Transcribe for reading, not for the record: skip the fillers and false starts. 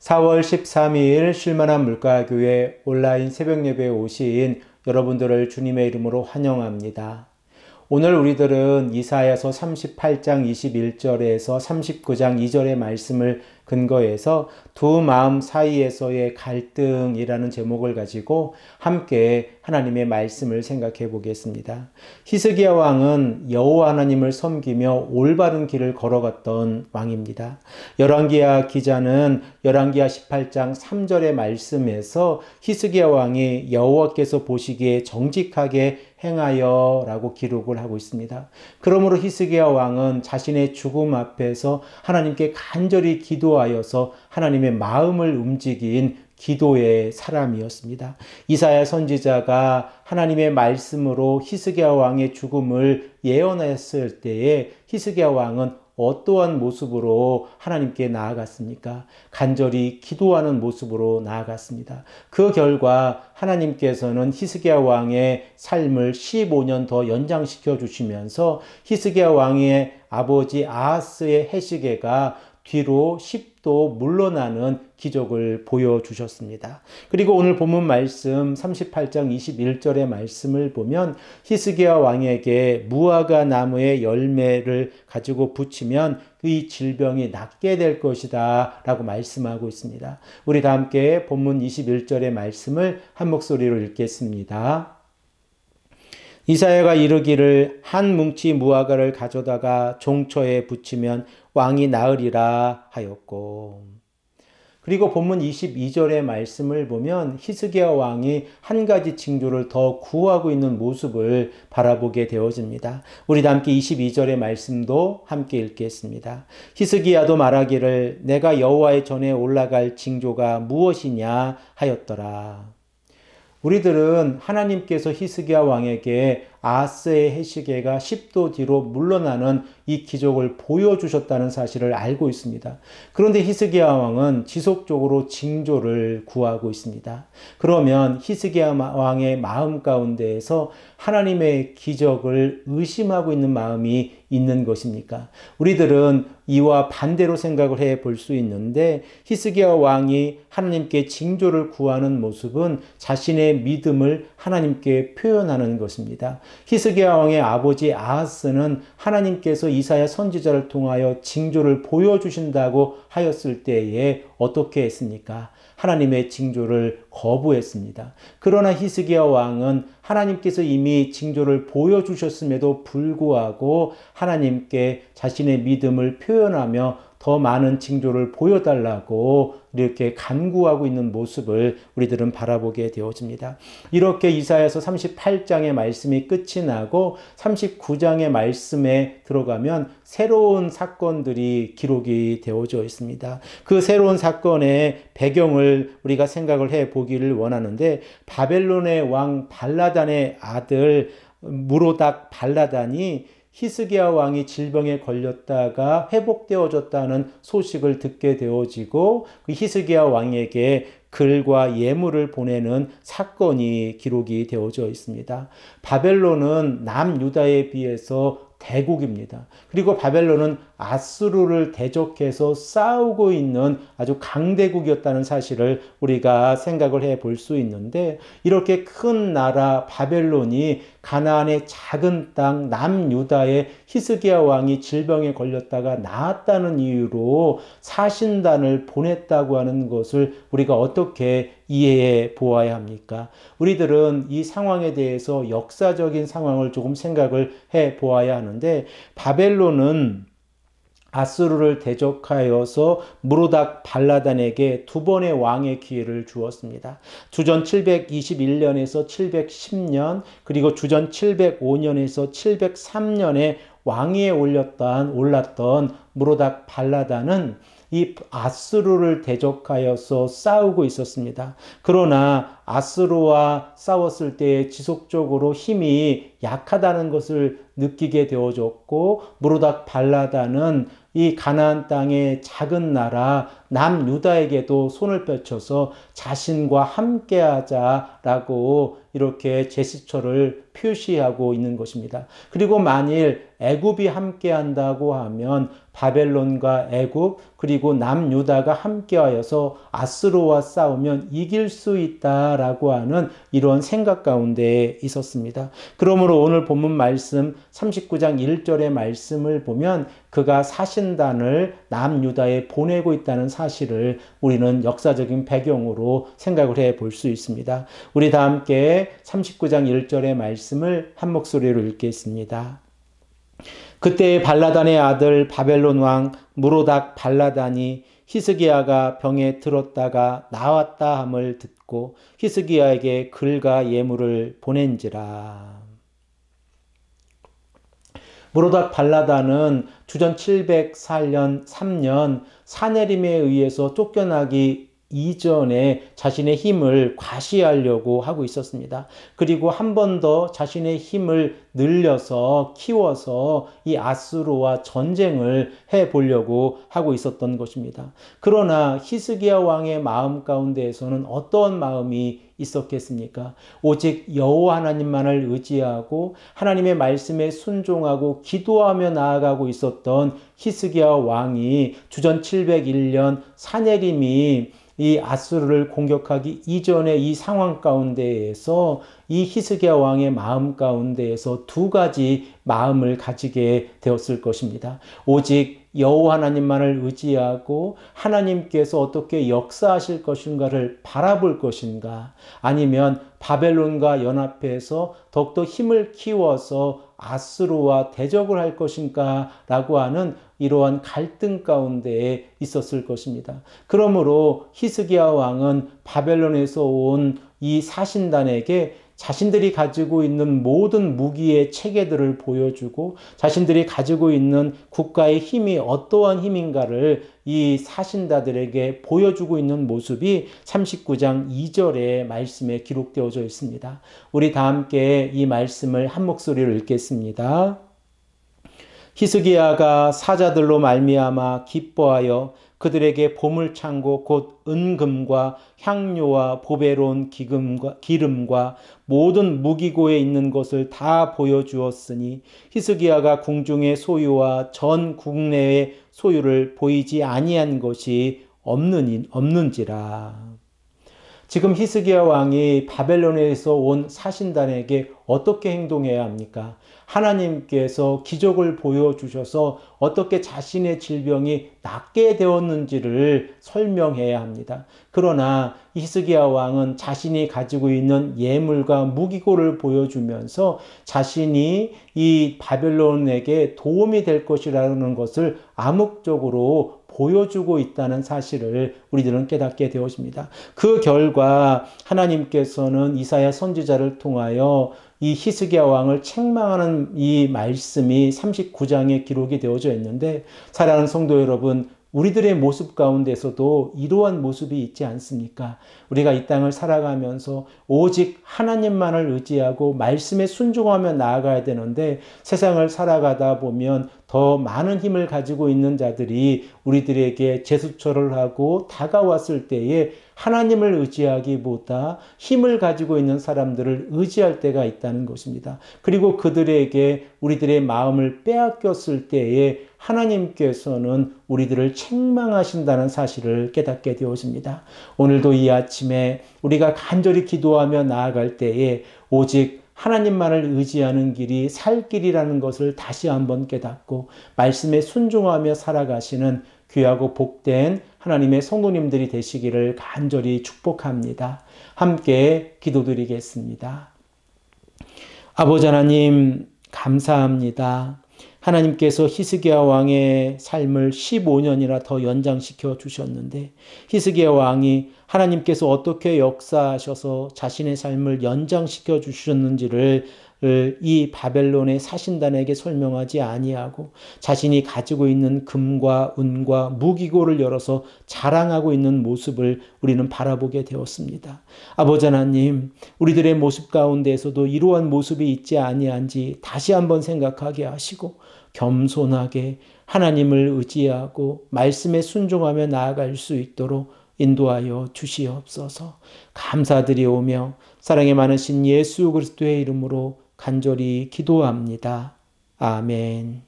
4월 13일 쉴만한 물가교회 온라인 새벽예배에 오신 여러분들을 주님의 이름으로 환영합니다. 오늘 우리들은 이사야서 38장 21절에서 39장 2절의 말씀을 근거해서 두 마음 사이에서의 갈등이라는 제목을 가지고 함께 하나님의 말씀을 생각해 보겠습니다. 히스기야 왕은 여호와 하나님을 섬기며 올바른 길을 걸어갔던 왕입니다. 열왕기야 기자는 열왕기야 18장 3절의 말씀에서 히스기야 왕이 여호와께서 보시기에 정직하게 행하여 라고 기록을 하고 있습니다. 그러므로 히스기야 왕은 자신의 죽음 앞에서 하나님께 간절히 기도하여서 하나님의 마음을 움직인 기도의 사람이었습니다. 이사야 선지자가 하나님의 말씀으로 히스기야 왕의 죽음을 예언했을 때에 히스기야 왕은 어떠한 모습으로 하나님께 나아갔습니까? 간절히 기도하는 모습으로 나아갔습니다. 그 결과 하나님께서는 히스기야 왕의 삶을 15년 더 연장시켜 주시면서 히스기야 왕의 아버지 아하스의 해시계가 뒤로 10도 물러나는 기적을 보여주셨습니다. 그리고 오늘 본문 말씀 38장 21절의 말씀을 보면 히스기야 왕에게 무화과 나무의 열매를 가지고 붙이면 이 질병이 낫게 될 것이다 라고 말씀하고 있습니다. 우리 다 함께 본문 21절의 말씀을 한 목소리로 읽겠습니다. 이사야가 이르기를 한 뭉치 무화과를 가져다가 종처에 붙이면 왕이 나으리라 하였고. 그리고 본문 22절의 말씀을 보면 히스기야 왕이 한 가지 징조를 더 구하고 있는 모습을 바라보게 되어집니다. 우리 다 함께 22절의 말씀도 함께 읽겠습니다. 히스기야도 말하기를 내가 여호와의 전에 올라갈 징조가 무엇이냐 하였더라. 우리들은 하나님께서 히스기야 왕에게 아하스의 해시계가 10도 뒤로 물러나는 이 기적을 보여주셨다는 사실을 알고 있습니다. 그런데 히스기야 왕은 지속적으로 징조를 구하고 있습니다. 그러면 히스기야 왕의 마음 가운데에서 하나님의 기적을 의심하고 있는 마음이 있는 것입니까? 우리들은 이와 반대로 생각을 해 볼 수 있는데 히스기야 왕이 하나님께 징조를 구하는 모습은 자신의 믿음을 하나님께 표현하는 것입니다. 히스기야 왕의 아버지 아하스는 하나님께서 이사야 선지자를 통하여 징조를 보여주신다고 하였을 때에 어떻게 했습니까? 하나님의 징조를 거부했습니다. 그러나 히스기야 왕은 하나님께서 이미 징조를 보여주셨음에도 불구하고 하나님께 자신의 믿음을 표현하며 더 많은 징조를 보여달라고 이렇게 간구하고 있는 모습을 우리들은 바라보게 되어집니다. 이렇게 이사야서 38장의 말씀이 끝이 나고 39장의 말씀에 들어가면 새로운 사건들이 기록이 되어져 있습니다. 그 새로운 사건의 배경을 우리가 생각을 해 보기를 원하는데 바벨론의 왕 발라단의 아들 무로닥 발라단이 히스기야 왕이 질병에 걸렸다가 회복되어졌다는 소식을 듣게 되어지고 그 히스기야 왕에게 글과 예물을 보내는 사건이 기록이 되어져 있습니다. 바벨론은 남유다에 비해서 대국입니다. 그리고 바벨론은 아수르를 대적해서 싸우고 있는 아주 강대국이었다는 사실을 우리가 생각을 해 볼 수 있는데 이렇게 큰 나라 바벨론이 가나안의 작은 땅 남유다에 히스기야 왕이 질병에 걸렸다가 나았다는 이유로 사신단을 보냈다고 하는 것을 우리가 어떻게 이해해 보아야 합니까? 우리들은 이 상황에 대해서 역사적인 상황을 조금 생각을 해 보아야 하는데 바벨론은 아수르를 대적하여서 무로닥 발라단에게 두 번의 왕의 기회를 주었습니다. 주전 721년에서 710년 그리고 주전 705년에서 703년에 왕위에 올랐던 무로닥 발라단은 이 아수르를 대적하여서 싸우고 있었습니다. 그러나 아수르와 싸웠을 때 지속적으로 힘이 약하다는 것을 느끼게 되어졌고 무로닥 발라단은 이 가나안 땅의 작은 나라 남유다에게도 손을 펼쳐서 자신과 함께하자라고 이렇게 제스처를 표시하고 있는 것입니다. 그리고 만일 애굽이 함께한다고 하면 바벨론과 애굽 그리고 남유다가 함께하여서 아수르와 싸우면 이길 수 있다라고 하는 이런 생각 가운데 있었습니다. 그러므로 오늘 본문 말씀 39장 1절의 말씀을 보면 그가 사신단을 남유다에 보내고 있다는 사실을 우리는 역사적인 배경으로 생각을 해 볼 수 있습니다. 우리 다 함께 39장 1절의 말씀을 한 목소리로 읽겠습니다. 그때 발라단의 아들 바벨론 왕 무로닥 발라단이 히스기야가 병에 들었다가 나왔다 함을 듣고 히스기야에게 글과 예물을 보낸지라. 무로닥 발라단은 주전 704년 3년 사네림에 의해서 쫓겨나기 이전에 자신의 힘을 과시하려고 하고 있었습니다. 그리고 한 번 더 자신의 힘을 늘려서 키워서 이 아수르와 전쟁을 해보려고 하고 있었던 것입니다. 그러나 히스기야 왕의 마음 가운데에서는 어떠한 마음이 있었겠습니까? 오직 여호와 하나님만을 의지하고 하나님의 말씀에 순종하고 기도하며 나아가고 있었던 히스기야 왕이 주전 701년 사네림이 이 아수르를 공격하기 이전의 이 상황 가운데에서 이 히스기야 왕의 마음 가운데에서 두 가지 마음을 가지게 되었을 것입니다. 오직 여호와 하나님만을 의지하고 하나님께서 어떻게 역사하실 것인가를 바라볼 것인가, 아니면 바벨론과 연합해서 더욱더 힘을 키워서 아수르와 대적을 할 것인가 라고 하는 이러한 갈등 가운데에 있었을 것입니다. 그러므로 히스기야 왕은 바벨론에서 온 이 사신단에게 자신들이 가지고 있는 모든 무기의 체계들을 보여주고 자신들이 가지고 있는 국가의 힘이 어떠한 힘인가를 이 사신자들에게 보여주고 있는 모습이 39장 2절의 말씀에 기록되어져 있습니다. 우리 다 함께 이 말씀을 한 목소리로 읽겠습니다. 히스기야가 사자들로 말미암아 기뻐하여 그들에게 보물창고 곧 은금과 향료와 보배로운 기름과 모든 무기고에 있는 것을 다 보여주었으니 히스기야가 궁중의 소유와 전 국내의 소유를 보이지 아니한 것이 없는지라. 지금 히스기야 왕이 바벨론에서 온 사신단에게 어떻게 행동해야 합니까? 하나님께서 기적을 보여주셔서 어떻게 자신의 질병이 낫게 되었는지를 설명해야 합니다. 그러나 히스기야 왕은 자신이 가지고 있는 예물과 무기고를 보여주면서 자신이 이 바벨론에게 도움이 될 것이라는 것을 암묵적으로 보여주고 있다는 사실을 우리들은 깨닫게 되었습니다. 그 결과 하나님께서는 이사야 선지자를 통하여 이 히스기야 왕을 책망하는 이 말씀이 39장에 기록이 되어져 있는데, 사랑하는 성도 여러분, 우리들의 모습 가운데서도 이러한 모습이 있지 않습니까? 우리가 이 땅을 살아가면서 오직 하나님만을 의지하고 말씀에 순종하며 나아가야 되는데, 세상을 살아가다 보면 더 많은 힘을 가지고 있는 자들이 우리들에게 제스처를 하고 다가왔을 때에 하나님을 의지하기보다 힘을 가지고 있는 사람들을 의지할 때가 있다는 것입니다. 그리고 그들에게 우리들의 마음을 빼앗겼을 때에 하나님께서는 우리들을 책망하신다는 사실을 깨닫게 되었습니다. 오늘도 이 아침에 우리가 간절히 기도하며 나아갈 때에 오직 하나님만을 의지하는 길이 살 길이라는 것을 다시 한번 깨닫고 말씀에 순종하며 살아가시는 귀하고 복된 하나님의 성도님들이 되시기를 간절히 축복합니다. 함께 기도드리겠습니다. 아버지 하나님, 감사합니다. 하나님께서 히스기야 왕의 삶을 15년이나 더 연장시켜 주셨는데, 히스기야 왕이 하나님께서 어떻게 역사하셔서 자신의 삶을 연장시켜 주셨는지를 이 바벨론의 사신단에게 설명하지 아니하고 자신이 가지고 있는 금과 은과 무기고를 열어서 자랑하고 있는 모습을 우리는 바라보게 되었습니다. 아버지 하나님, 우리들의 모습 가운데에서도 이러한 모습이 있지 아니한지 다시 한번 생각하게 하시고 겸손하게 하나님을 의지하고 말씀에 순종하며 나아갈 수 있도록 인도하여 주시옵소서. 감사드리오며 사랑에 많으신 예수 그리스도의 이름으로 간절히 기도합니다. 아멘.